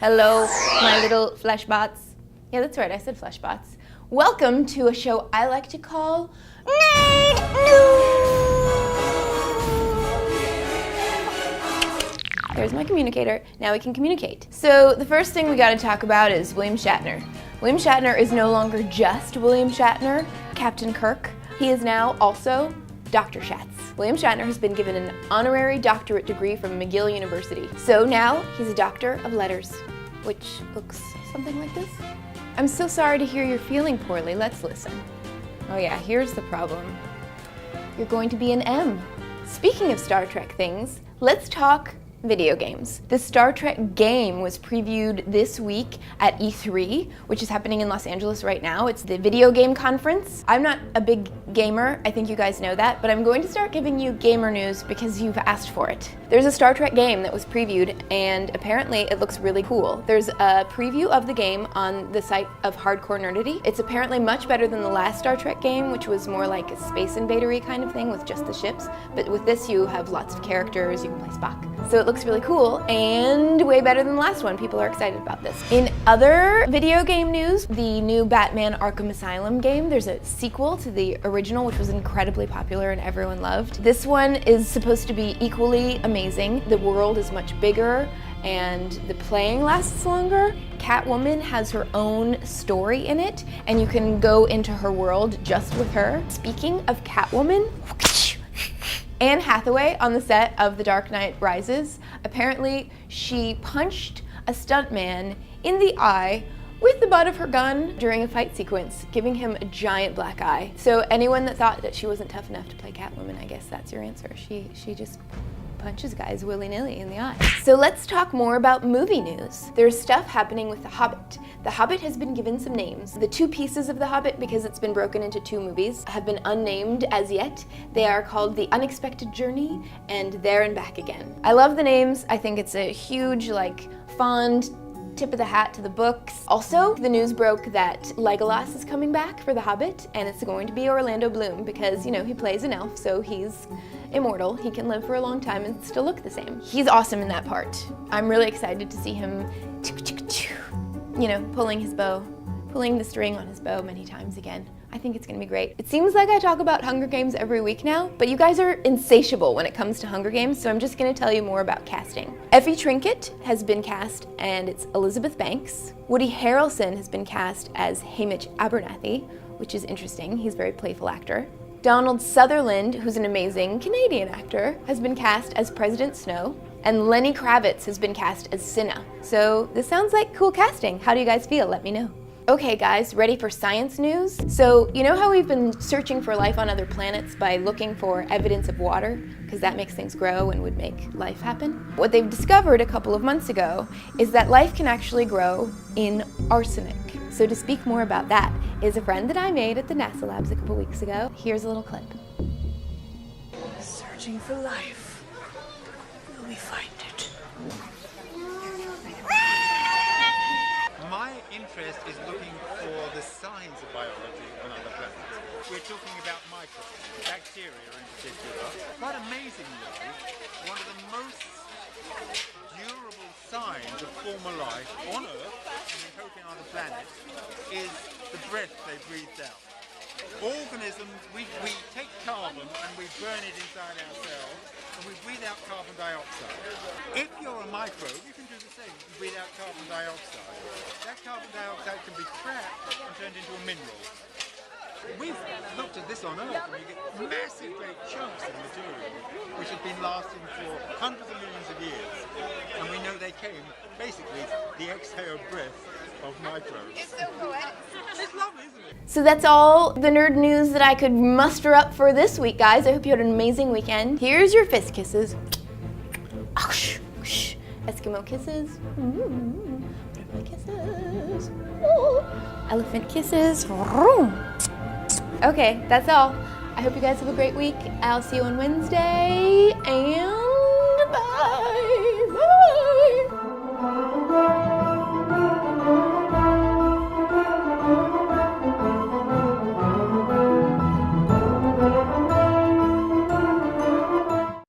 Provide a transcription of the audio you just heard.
Hello, my little fleshbots. Yeah, that's right, I said fleshbots. Welcome to a show I like to call Nerd News. There's my communicator. Now we can communicate. So the first thing we gotta talk about is William Shatner. William Shatner is no longer just William Shatner, Captain Kirk. He is now also Dr. Schatz. William Shatner has been given an honorary doctorate degree from McGill University. So now he's a doctor of letters, which looks something like this. I'm so sorry to hear you're feeling poorly. Let's listen. Oh yeah, here's the problem. You're going to be an M. Speaking of Star Trek things, let's talk video games. The Star Trek game was previewed this week at E3, which is happening in Los Angeles right now. It's the video game conference. I'm not a big gamer, I think you guys know that, but I'm going to start giving you gamer news because you've asked for it. There's a Star Trek game that was previewed, and apparently it looks really cool. There's a preview of the game on the site of Hardcore Nerdity. It's apparently much better than the last Star Trek game, which was more like a Space Invader-y kind of thing with just the ships. But with this, you have lots of characters, you can play Spock. So it looks really cool and way better than the last one. People are excited about this. In other video game news, the new Batman Arkham Asylum game, there's a sequel to the original, which was incredibly popular and everyone loved. This one is supposed to be equally amazing. The world is much bigger and the playing lasts longer. Catwoman has her own story in it, and you can go into her world just with her. Speaking of Catwoman, Anne Hathaway on the set of The Dark Knight Rises, apparently she punched a stuntman in the eye with the butt of her gun during a fight sequence, giving him a giant black eye. So anyone that thought that she wasn't tough enough to play Catwoman, I guess that's your answer. She just punches guys willy-nilly in the eye. So let's talk more about movie news. There's stuff happening with The Hobbit. The Hobbit has been given some names. The two pieces of The Hobbit, because it's been broken into two movies, have been unnamed as yet. They are called The Unexpected Journey and There and Back Again. I love the names. I think it's a huge, fond tip of the hat to the books. Also, the news broke that Legolas is coming back for The Hobbit, and it's going to be Orlando Bloom because, he plays an elf, so he's immortal. He can live for a long time and still look the same. He's awesome in that part. I'm really excited to see him, pulling his bow, pulling the string on his bow many times again. I think it's gonna be great. It seems like I talk about Hunger Games every week now, but you guys are insatiable when it comes to Hunger Games, so I'm just gonna tell you more about casting. Effie Trinket has been cast, and it's Elizabeth Banks. Woody Harrelson has been cast as Hamish Abernathy, which is interesting. He's a very playful actor. Donald Sutherland, who's an amazing Canadian actor, has been cast as President Snow, and Lenny Kravitz has been cast as Cinna. So this sounds like cool casting. How do you guys feel? Let me know. Okay guys, ready for science news? So you know how we've been searching for life on other planets by looking for evidence of water? Because that makes things grow and would make life happen? What they've discovered a couple of months ago is that life can actually grow in arsenic. So to speak more about that is a friend that I made at the NASA labs a couple weeks ago. Here's a little clip. Searching for life. Will we find it? My interest is looking for the signs of biology on other planets. We're talking about microbes, bacteria in particular. Quite amazingly, one of the most durable signs of former life on Earth, and we hope in other planets, is the breath they breathed out. Organisms, we take carbon and we burn it inside ourselves, and we breathe out carbon dioxide. If you're a microbe, you can do the same. You can breathe out carbon dioxide. That carbon dioxide can be trapped and turned into a mineral. We've looked at this on Earth, and we get massive great chunks of material which have been lasting for hundreds of millions of years. And we know they came, basically, the exhaled breath of microbes. It's so poetic. It's lovely, isn't it? So that's all the nerd news that I could muster up for this week, guys. I hope you had an amazing weekend. Here's your fist kisses. Eskimo kisses. Butterfly kisses. Elephant kisses. Okay, that's all. I hope you guys have a great week. I'll see you on Wednesday, and